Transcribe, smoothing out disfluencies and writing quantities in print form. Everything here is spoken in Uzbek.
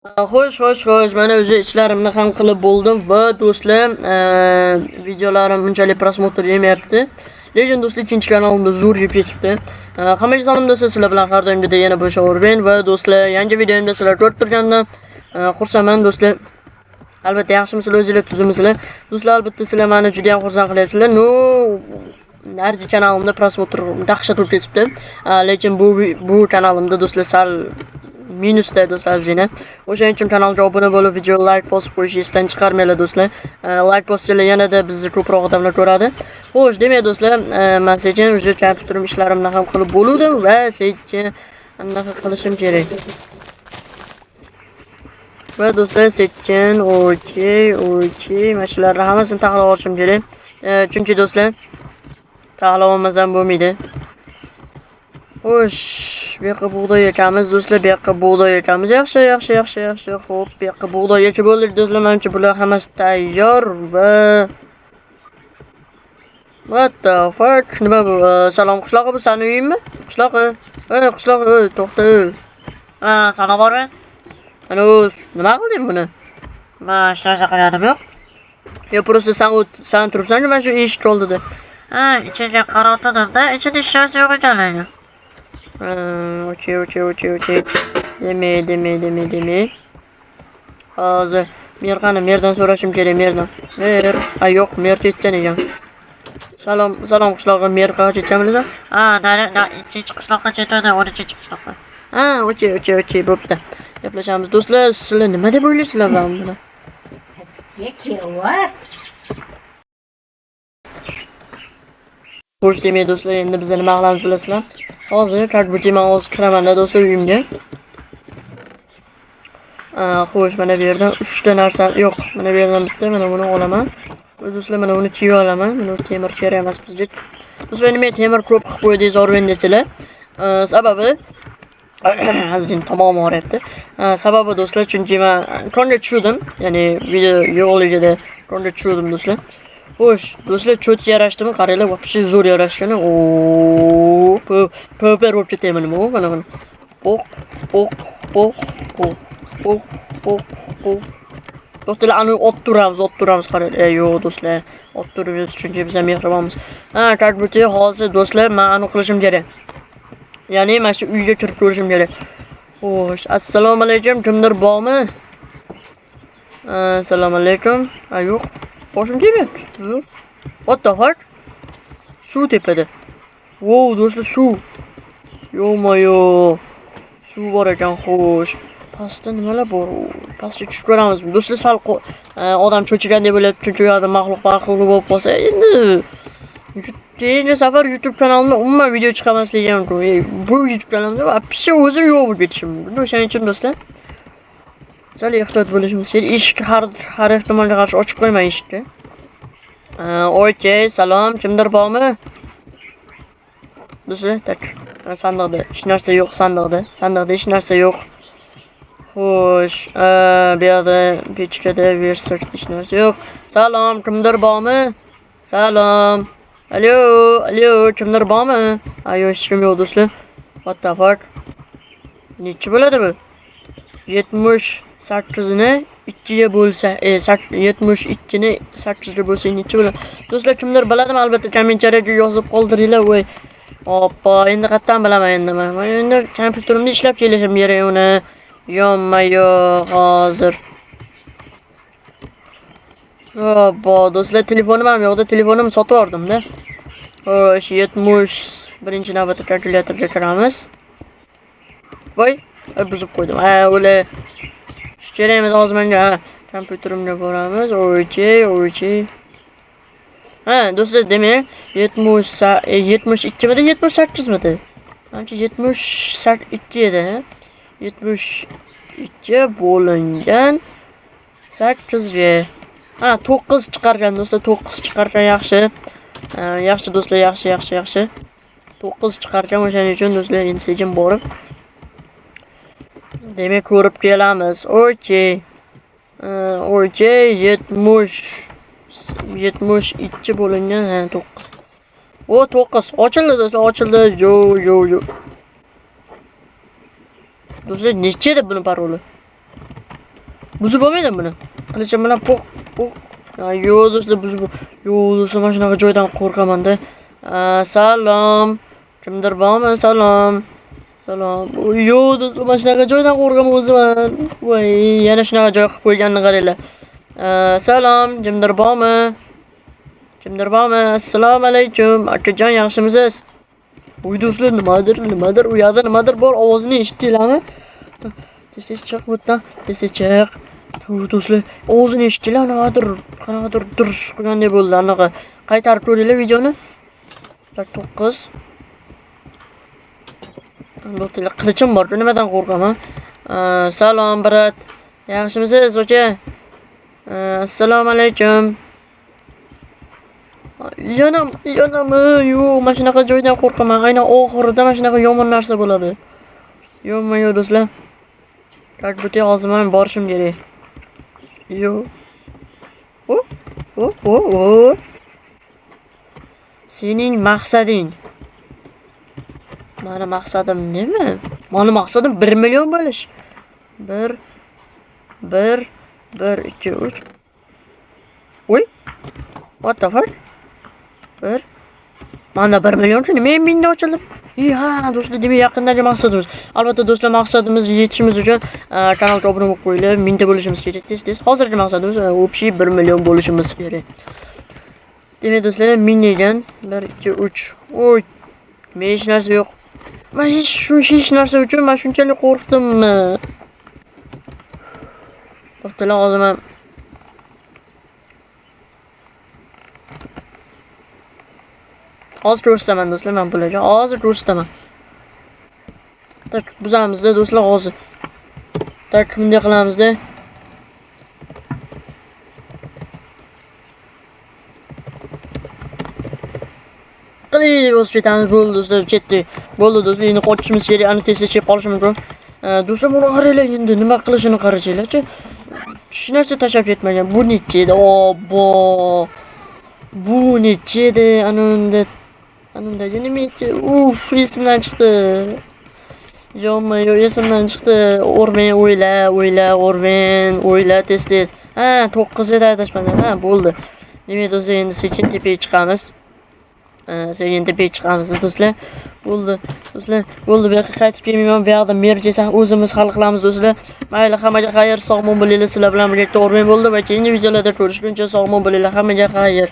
Xo'sh, mana o'zi ishlarimni ham qilib bo'ldim va do'stlar, videolarim unchalik prosmotr yemayapti. Lekin do'stlar, ikkinchi kanalimda zo'r yeb ketibdi. Hammaga salom do'stlar, sizlar bilan har doimgidek yana bo'sha o'rben va do'stlar, yangi videomda sizlar ko'rib turgandan xursandman do'stlar. Albatta yaxshimisizlar, o'zingizlar tuzimsizlar. Do'stlar, albatta sizlar meni juda ham xursand qilyapsizlar. Narigi kanalimda prosmotr dahshat bo'lib ketibdi. Lekin bu kanalimda do'stlar sal minusda do'stlar azvina. O'shaning uchun kanalga obuna bo'lib, video like bosib qo'yishni esdan chiqarmanglar do'stlar. Like bossanglar yanada bizni ko'proq odamlar ko'radi. Xo'sh, demak do'stlar, men sekin o'sha kompyuterim ishlarimni ham qilib bo'ldim va sekin anaqa qilishim kerak. Va do'stlar, sekin okey, mashinalarni hammasini tahlil olishim kerak. Chunki do'stlar, tahlil olmasam bo'lmaydi. Xo'sh, bu yoqqa bug'doy ekamiz do'stlar, bu yoqqa bug'doy ekamiz. Yaxshi. Xo'p, bu yoqqa bug'doy ekib bo'ldik do'stlar. Menimcha bular hammasi tayyor va what the fuck? Nima bu? Salom qishloqi, bu seni uyingmi? Qishloqi. Qishloqi, to'xta. Salom bormi? Ana nima qilding buni? Men hech qilganim yo'q. Yo, просто sen turibsan-ku mana shu eshik oldida. Ichiga qarotdim-da, ichida hech narsa yo'q ekanligi. Okey. Demak. Hozir merdan so'rashim kerak, merdan. Yo'q, mer ketgan ekan. Salom qishlog'i, mer qayerga ketganmisan? Ikkinchi qishloqqa ketadi, 12-qishloqqa. Okey, bo'pti. Gaplashamiz do'stlar. Sizlar nima deb o'ylaysizlar buni? Xo'sh, demak do'stlar, endi biz nima qilamiz bilasizlar? Hozir kartbutga hozir kiraman do'stlar uyimga. Xo'sh, mana bu yerdan 3 ta narsa yo'q. Mana bu yerdan bitta, mana buni olaman. Do'stlar, mana uni kiyib olaman. Mana temir kerak emas bizga. Do'stlar, nima temir ko'p qilib qo'ydingiz o'rven desizlar? Sababi azizim tamom o'ryapti. Sababi do'stlar, chunki men konga tushdim, ya'ni video yo'qligida konga tushdim do'stlar. Xo'sh, do'stlar, cho'tga yarashdimi? Qaranglar, вообще zo'r yarashgan. Poper bo'lib ketaman nima bu? Mana. Poq. Do'stlar, ani ot turamiz qarang. Yo'q do'stlar, ot turamiz chunki biz ham mehribonmiz. Kartbuti hozir do'stlar, men ani qilishim kerak. Ya'ni mana shu uyga kirib ko'rishim kerak. Xo'sh, assalomu alaykum, kimdir bormi? Assalomu alaykum. Yo'q. Boshim tegmayapti. What the fuck? Suv tepada. Wow, do'stlar, suv. Yo-moyo. Suv bor ekan, xo'sh. Pastda nimalar bor? Pastga tushib ko'ramiz. Do'stlar, sal odam cho'chigan deb o'ylab, chunki u yerda maxluq bo'lib qolsa, endi keyingi safar YouTube kanalimda umuman video chiqarmasligim mumkin. Bu YouTube kanalimda вообще o'zim yo'q bo'lib ketishim mumkin. O'shaning uchun do'stlar, sal ehtiyot bo'lishimiz kerak. Eshikni har ehtimolga qarshi ochib qo'ymang eshikni. Okey, salom, kimdir bormi? Do'stlar, tak. Sandiqda hech narsa yo'q, sandiqda hech narsa yo'q. Xo'sh, bu yerda pechkada versak hech narsa yo'q. Salom, kimdir bormi? Salom. Alo, kimdir bormi? Yo'q, hech kim yo'q do'stlar. What the fuck? Necha bo'ladi bu? 78 ni 2 ga bo'lsa, 72 ni 8 ga bo'lsa necha bo'ladi? Do'stlar, kimdir biladimi? Albatta kommentariyaga yozib qoldiringlar. Voy. Oppa, endi qayerdan bilaman endi men. Men endi kompyuterimda ishlab kelishim kerak uni. Yonma-yo hozir. Oppa, do'stlar, telefonim ham yo'qda, telefonimni sotib yubordim-da. Xo'sh, 71 navbatda kalkulyatorga kiramiz. Voy, buzib qo'ydim. O'la. Shu kerakmi hozir menga? Kompyuterimga boramiz. Okey. Do'stlar, demak 72 midi, 78 midi? Menimcha 72 edi. 72 bo'lingan 8 ga. 9 chiqargan do'stlar, 9 chiqargan yaxshi. Yaxshi do'stlar, yaxshi. 9 chiqargan, o'shaning uchun do'stlar, endi sekin borib demak ko'rib kelamiz. Okey. 72 bo'lingan 9. 9 ochildi do'stlar, ochildi. Yo. Do'stlar, necha edi buni paroli? Buzib bo'lmaydi buni. Qilichim bilan poq poq. Yo'q do'stlar, buzib. Yo'q do'stlar, mana shunaqa joydan qo'rqaman-da. Salom. Kimdir bormi? Salom. Salom. Yo'q do'stlar, mana shunaqa joydan qo'rqaman o'ziman. Voy, yana shunaqa joy qilib qo'yganini qaranglar. Salom, kimdir bormi? Kimdir bormi? Assalomu alaykum. Akajon, yaxshimisiz? Voy do'stlar, nimadir, u yoqda nimadir bor, ovozini eshitdinglarmi? Tez chiq bu yerdan, tez chiq. Do'stlar, ovozini eshitdinglar, qanaqadir durs qilgandek bo'ldi, anaqa. Qaytarib ko'ringlar videoni. 9. Do'stlar, qilichim bor, nimadan qo'rqaman? Salom, brat. Yaxshimisiz, aka? Assalomu alaykum. Yonami, yo'q, mana shunaqa joydan qo'rqaman. Aynan oxirida mana shunaqa yomon narsa bo'ladi. Yo'q do'stlar. Как будто hozir men borishim kerak. Yo'q. O. Sening maqsading. Mani maqsadim nima? Mani maqsadim 1 million bo'lish. 1 2 3. Voy. What the fuck? Mana 1 million uchun men menda ochildim. Ha, do'stlar, demak yaqindagi maqsadimiz. Albatta do'stlar, maqsadimizga yetishimiz uchun kanalga obuna bo'lib qo'yinglar. Mingta bo'lishimiz kerak. Tez. Hozirgi maqsadimiz общий 1 million bo'lishimiz kerak. Demak do'stlar, ming ekan. 1 2 3. Oy. Men hech narsa yo'q. Men hech narsa uchun men shunchalik qo'rqdimmi? Do'stlar, hozir men hozir ko'rsataman do'stlar, men bularga hozir ko'rsataman. Tak, buzamizda do'stlar hozir. Tak, bunday qilamizda. Qilib o'sib ketamiz, bo'ldi do'stlar, ketdik. Bo'ldi do'stlar, endi qochishimiz kerak, ani tezda kelib qolishi mumkin. Do'stlar, buni qaranglar, endi nima qilishini qaranglar-chi. Hech narsa tashab ketmagan. Bu necha edi? Obbo. Bu necha edi? Anunda nima-chi? Esimdan chiqdi. Yo'q, esimdan chiqdi. O'rmen o'yla tez. Ha, 9 edi adashmasam. Ha, bo'ldi. Demak do'stlar, endi sekin tepaga chiqamiz. Do'stlar. Bo'ldi. Do'stlar, bo'ldi. Bu yoqqa qaytib kelmayman. Bu yoqda mer kelsa o'zimiz hal qilamiz do'stlar. Mayli, hammaga xayr, sog' bo'linglar. Sizlar bilan birga o'rmen bo'ldi va keyingi videolarda ko'rishguncha sog' bo'linglar. Hammaga xayr.